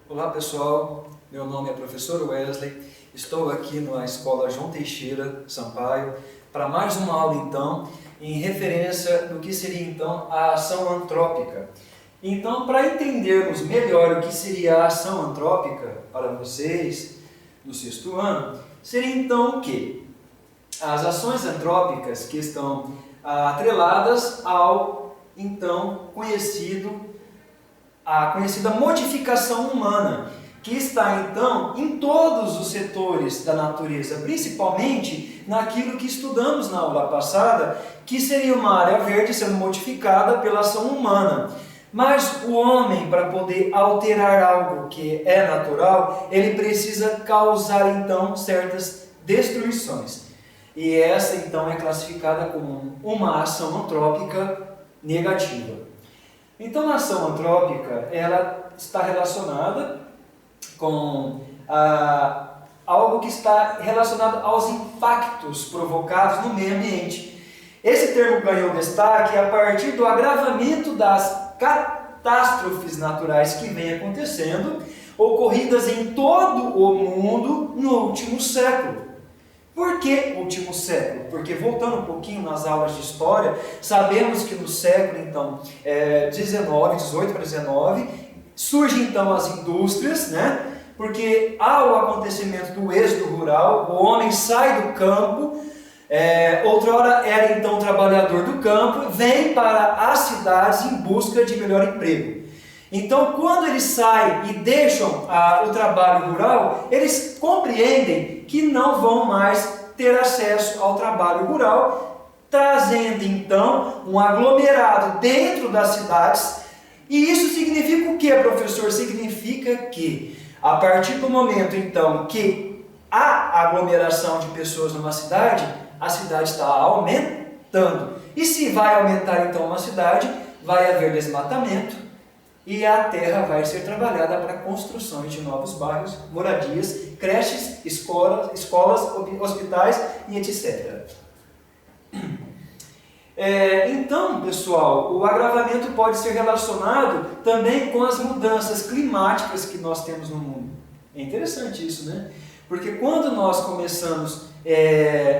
Olá pessoal, meu nome é professor Wesley, estou aqui na Escola João Teixeira Sampaio para mais uma aula então em referência do que seria então a ação antrópica. Então, para entendermos melhor o que seria a ação antrópica para vocês no sexto ano, seria então o quê? As ações antrópicas que estão atreladas ao então a conhecida modificação humana, que está então em todos os setores da natureza, principalmente naquilo que estudamos na aula passada, que seria uma área verde sendo modificada pela ação humana. Mas o homem, para poder alterar algo que é natural, ele precisa causar então certas destruições. E essa então é classificada como uma ação antrópica negativa. Então, a ação antrópica, ela está relacionada com algo que está relacionado aos impactos provocados no meio ambiente. Esse termo ganhou destaque a partir do agravamento das catástrofes naturais que vêm acontecendo, ocorridas em todo o mundo no último século. Por que último século? Porque voltando um pouquinho nas aulas de história, sabemos que no século então 18 para 19, surgem então as indústrias, né? Porque ao acontecimento do êxodo rural, o homem sai do campo, outrora era então trabalhador do campo, vem para as cidades em busca de melhor emprego. Então, quando eles saem e deixam o trabalho rural, eles compreendem que não vão mais ter acesso ao trabalho rural, trazendo então um aglomerado dentro das cidades. E isso significa o que, professor? Significa que a partir do momento então que há aglomeração de pessoas numa cidade, a cidade está aumentando. E se vai aumentar então uma cidade, vai haver desmatamento. E a terra vai ser trabalhada para construções de novos bairros, moradias, creches, escolas, hospitais e etc. Então, pessoal, o agravamento pode ser relacionado também com as mudanças climáticas que nós temos no mundo. É interessante isso, né? Porque quando nós começamos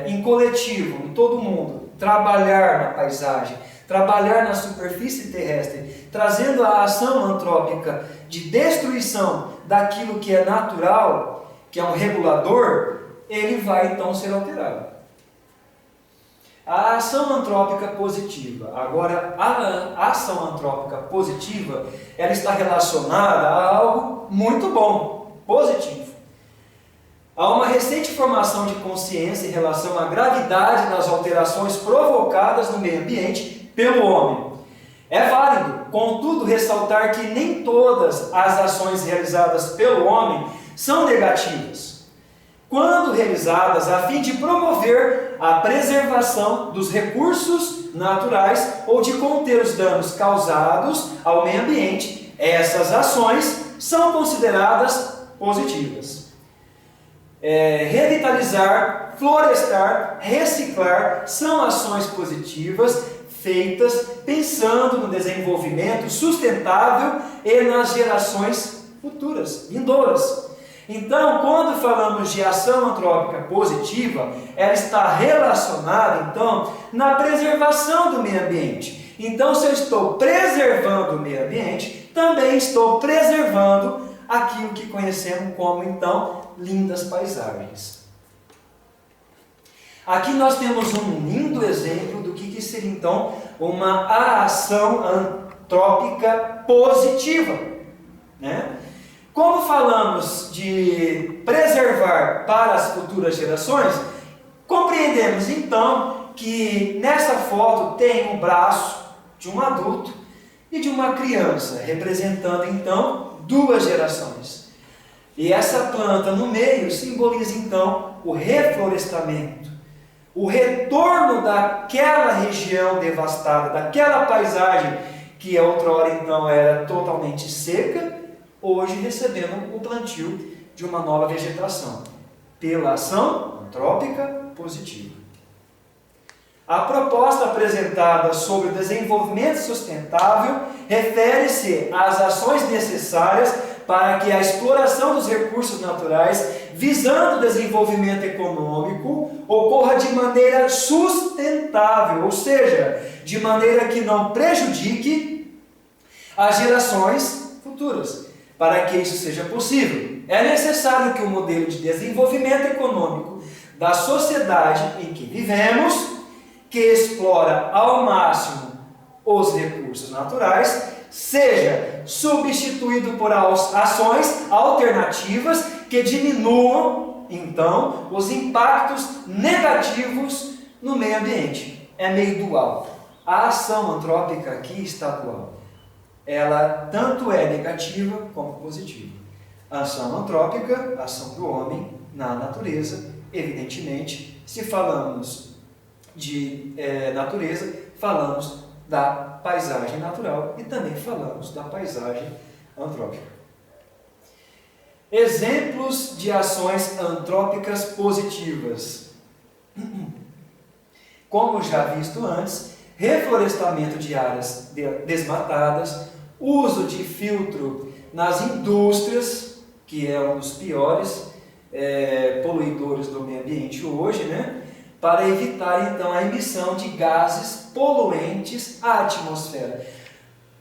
em coletivo, em todo mundo, trabalhar na paisagem, trabalhar na superfície terrestre, trazendo a ação antrópica de destruição daquilo que é natural, que é um regulador, ele vai então ser alterado. A ação antrópica positiva. Agora, a ação antrópica positiva, ela está relacionada a algo muito bom, positivo. Há uma recente formação de consciência em relação à gravidade das alterações provocadas no meio ambiente pelo homem. É válido, contudo, ressaltar que nem todas as ações realizadas pelo homem são negativas, quando realizadas a fim de promover a preservação dos recursos naturais ou de conter os danos causados ao meio ambiente. Essas ações são consideradas positivas. Revitalizar, florestar, reciclar são ações positivas feitas pensando no desenvolvimento sustentável e nas gerações futuras, vindouras. Então, quando falamos de ação antrópica positiva, ela está relacionada, então, na preservação do meio ambiente. Então, se eu estou preservando o meio ambiente, também estou preservando aquilo que conhecemos como, então, lindas paisagens. Aqui nós temos um lindo exemplo do que seria então uma ação antrópica positiva, né? Como falamos de preservar para as futuras gerações, compreendemos então que nessa foto tem um braço de um adulto e de uma criança, representando então duas gerações. E essa planta no meio simboliza então o reflorestamento, o retorno daquela região devastada, daquela paisagem que outrora então era totalmente seca, hoje recebendo o plantio de uma nova vegetação, pela ação antrópica positiva. A proposta apresentada sobre o desenvolvimento sustentável refere-se às ações necessárias para que a exploração dos recursos naturais, visando o desenvolvimento econômico, ocorra de maneira sustentável, ou seja, de maneira que não prejudique as gerações futuras. Para que isso seja possível, é necessário que o modelo de desenvolvimento econômico da sociedade em que vivemos, que explora ao máximo os recursos naturais, seja substituído por ações alternativas que diminuam, então, os impactos negativos no meio ambiente. É meio dual. A ação antrópica aqui está dual. Ela tanto é negativa como positiva. A ação antrópica, a ação do homem na natureza, evidentemente, se falamos de natureza, falamos da paisagem natural e também falamos da paisagem antrópica. Exemplos de ações antrópicas positivas. Como já visto antes, reflorestamento de áreas desmatadas, uso de filtro nas indústrias, que é um dos piores poluidores do meio ambiente hoje, né? Para evitar então a emissão de gases poluentes à atmosfera.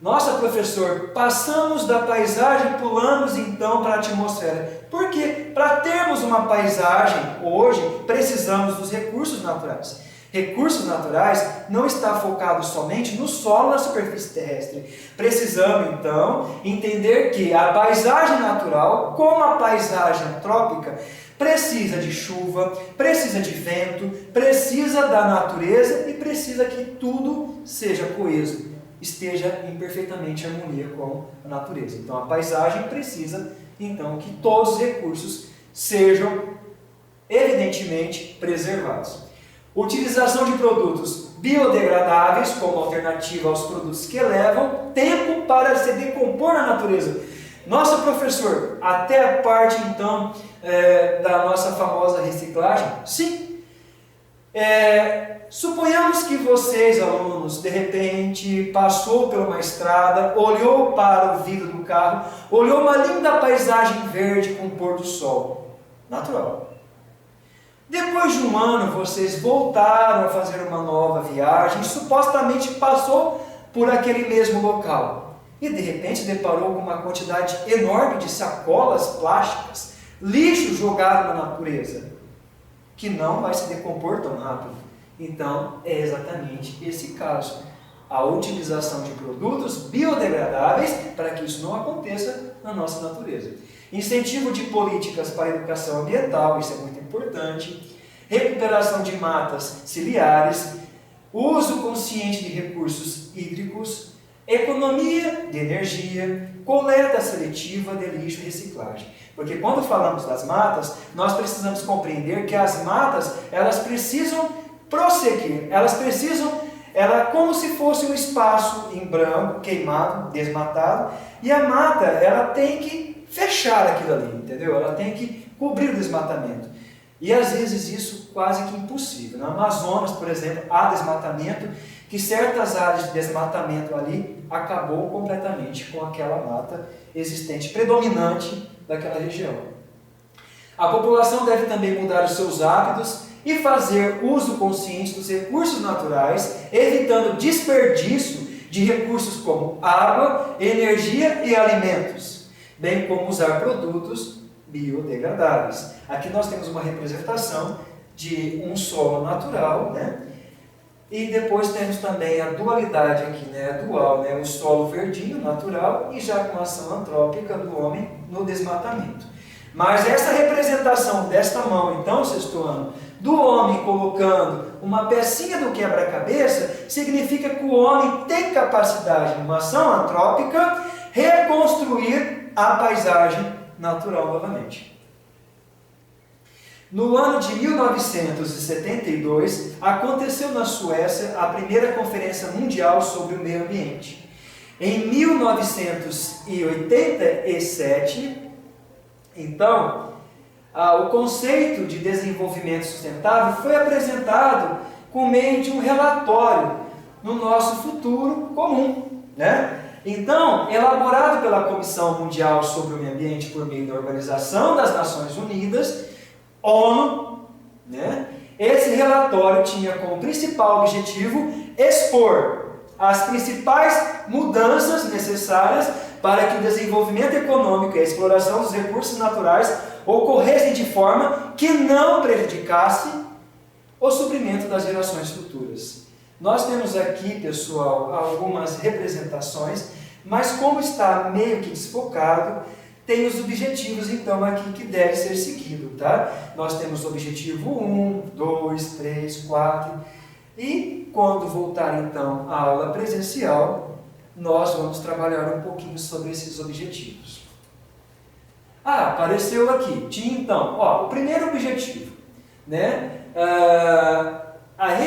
Nossa, professor, passamos da paisagem, pulamos então para a atmosfera. Por quê? Para termos uma paisagem hoje, precisamos dos recursos naturais. Recursos naturais não está focado somente no solo, na superfície terrestre. Precisamos, então, entender que a paisagem natural, como a paisagem antrópica, precisa de chuva, precisa de vento, precisa da natureza e precisa que tudo seja coeso, esteja em perfeitamente harmonia com a natureza. Então, a paisagem precisa, então, que todos os recursos sejam, evidentemente, preservados. Utilização de produtos biodegradáveis como alternativa aos produtos que levam tempo para se decompor na natureza. Nossa, professor, até a parte então da nossa famosa reciclagem? Sim. Suponhamos que vocês, alunos, de repente passou por uma estrada, olhou para o vidro do carro, olhou uma linda paisagem verde com o pôr do sol. Natural. Depois de um ano, vocês voltaram a fazer uma nova viagem, supostamente passou por aquele mesmo local. E de repente deparou com uma quantidade enorme de sacolas plásticas, lixo jogado na natureza, que não vai se decompor tão rápido. Então, é exatamente esse caso. A utilização de produtos biodegradáveis para que isso não aconteça na nossa natureza. Incentivo de políticas para a educação ambiental, isso é muito importante. Recuperação de matas ciliares, uso consciente de recursos hídricos, economia de energia, coleta seletiva de lixo e reciclagem. Porque quando falamos das matas, nós precisamos compreender que as matas, elas precisam prosseguir, ela como se fosse um espaço em branco, queimado, desmatado, e a mata, ela tem que fechar aquilo ali, entendeu? Ela tem que cobrir o desmatamento. E às vezes isso quase que impossível. No Amazonas, por exemplo, há desmatamento, que certas áreas de desmatamento ali acabou completamente com aquela mata existente, predominante daquela região. A população deve também mudar os seus hábitos e fazer uso consciente dos recursos naturais, evitando desperdício de recursos como água, energia e alimentos, bem como usar produtos biodegradáveis. Aqui nós temos uma representação de um solo natural, né? E depois temos também a dualidade aqui, né? A dual, né? O solo verdinho, natural, e já com a ação antrópica do homem no desmatamento. Mas essa representação desta mão, então, sexto ano, do homem colocando uma pecinha do quebra-cabeça, significa que o homem tem capacidade, numa ação antrópica, reconstruir a paisagem natural novamente. No ano de 1972, aconteceu na Suécia a primeira Conferência Mundial sobre o Meio Ambiente. Em 1987, então, o conceito de desenvolvimento sustentável foi apresentado por meio de um relatório no nosso futuro comum, né? Então, elaborado pela Comissão Mundial sobre o Meio Ambiente por meio da Organização das Nações Unidas, ONU, né? Esse relatório tinha como principal objetivo expor as principais mudanças necessárias para que o desenvolvimento econômico e a exploração dos recursos naturais ocorressem de forma que não prejudicasse o suprimento das gerações futuras. Nós temos aqui, pessoal, algumas representações, mas como está meio que desfocado, tem os objetivos, então, aqui que deve ser seguido, tá? Nós temos o objetivo 1, 2, 3, 4, e quando voltar, então, à aula presencial, nós vamos trabalhar um pouquinho sobre esses objetivos. Ah, apareceu aqui. Tinha, então, o primeiro objetivo, né? A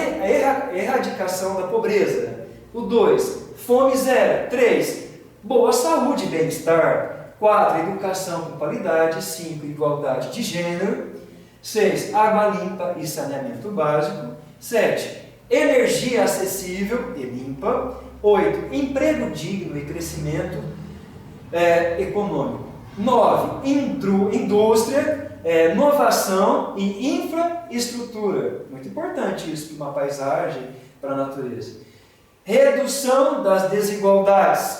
erradicação da pobreza. O 2, fome zero. 3, boa saúde e bem-estar. 4, educação com qualidade. 5, igualdade de gênero. 6, água limpa e saneamento básico. 7, energia acessível e limpa. 8, emprego digno e crescimento econômico. 9, indústria, inovação e infraestrutura. Muito importante isso para uma paisagem, para a natureza. Redução das desigualdades.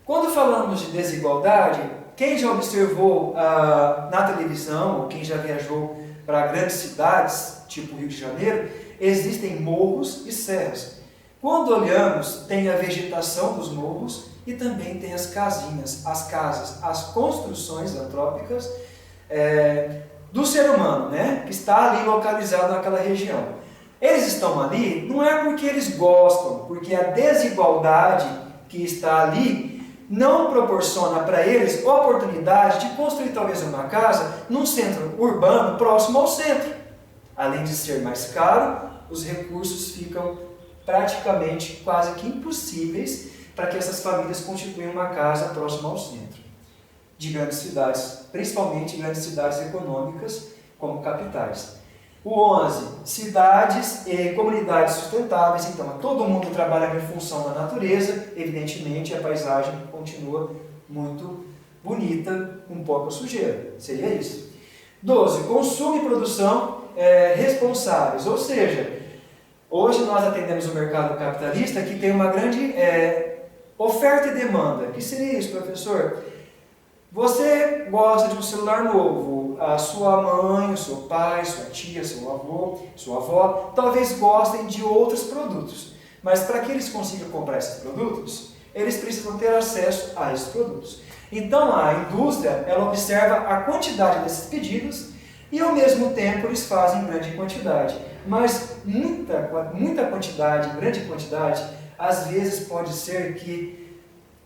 Quando falamos de desigualdade, quem já observou na televisão, ou quem já viajou para grandes cidades, tipo Rio de Janeiro, existem morros e serras. Quando olhamos, tem a vegetação dos morros e também tem as casinhas, as casas, as construções antrópicas do ser humano, né, que está ali localizado naquela região. Eles estão ali não é porque eles gostam, porque a desigualdade que está ali não proporciona para eles oportunidade de construir talvez uma casa num centro urbano próximo ao centro. Além de ser mais caro, os recursos ficam praticamente quase que impossíveis para que essas famílias constituam uma casa próxima ao centro de grandes cidades, principalmente grandes cidades econômicas como capitais. O 11, cidades e comunidades sustentáveis. Então, todo mundo trabalha em função da natureza, evidentemente a paisagem continua muito bonita, com pouca sujeira, seria isso. 12, consumo e produção responsáveis, ou seja, hoje nós atendemos o mercado capitalista que tem uma grande oferta e demanda. O que seria isso, professor? Você gosta de um celular novo, a sua mãe, o seu pai, sua tia, seu avô, sua avó, talvez gostem de outros produtos. Mas para que eles consigam comprar esses produtos, eles precisam ter acesso a esses produtos. Então a indústria, ela observa a quantidade desses pedidos e ao mesmo tempo eles fazem grande quantidade. Mas muita quantidade, grande quantidade, às vezes pode ser que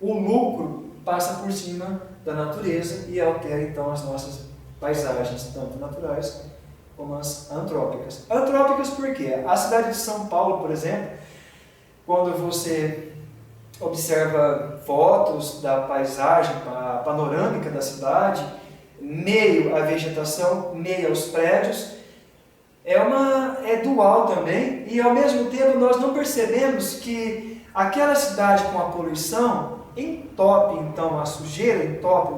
o lucro passa por cima da natureza e altera então as nossas paisagens, tanto naturais como as antrópicas. Antrópicas por quê? A cidade de São Paulo, por exemplo, quando você observa fotos da paisagem panorâmica da cidade, meio à vegetação, meio aos prédios, é dual também, e ao mesmo tempo nós não percebemos que aquela cidade com a poluição entope então a sujeira, entope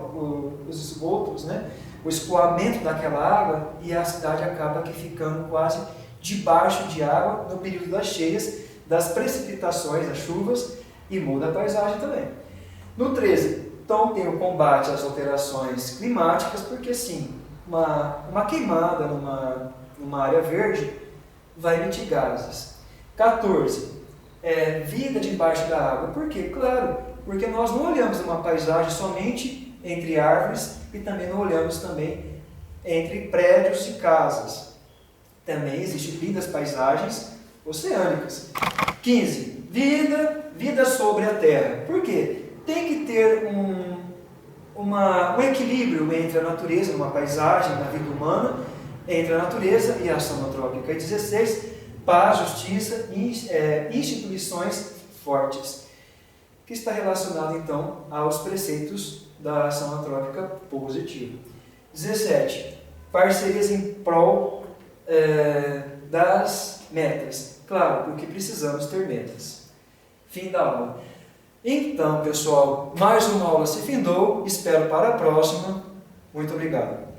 os esgotos, né? O escoamento daquela água, e a cidade acaba que ficando quase debaixo de água no período das cheias, das precipitações, das chuvas, e muda a paisagem também. No 13, então tem o combate às alterações climáticas, porque sim, uma queimada numa área verde vai emitir gases. 14, vida debaixo da água. Por quê? Claro, porque nós não olhamos uma paisagem somente entre árvores e também não olhamos também entre prédios e casas. Também existem lindas paisagens oceânicas. 15, vida sobre a terra. Por quê? Tem que ter um equilíbrio entre a natureza, uma paisagem da vida humana, entre a natureza e a ação antrópica. E 16, paz, justiça e instituições fortes, que está relacionado então aos preceitos da ação antrópica positiva. 17, parcerias em prol das metas. Claro, porque precisamos ter metas. Fim da aula. Então, pessoal, mais uma aula se findou. Espero para a próxima. Muito obrigado.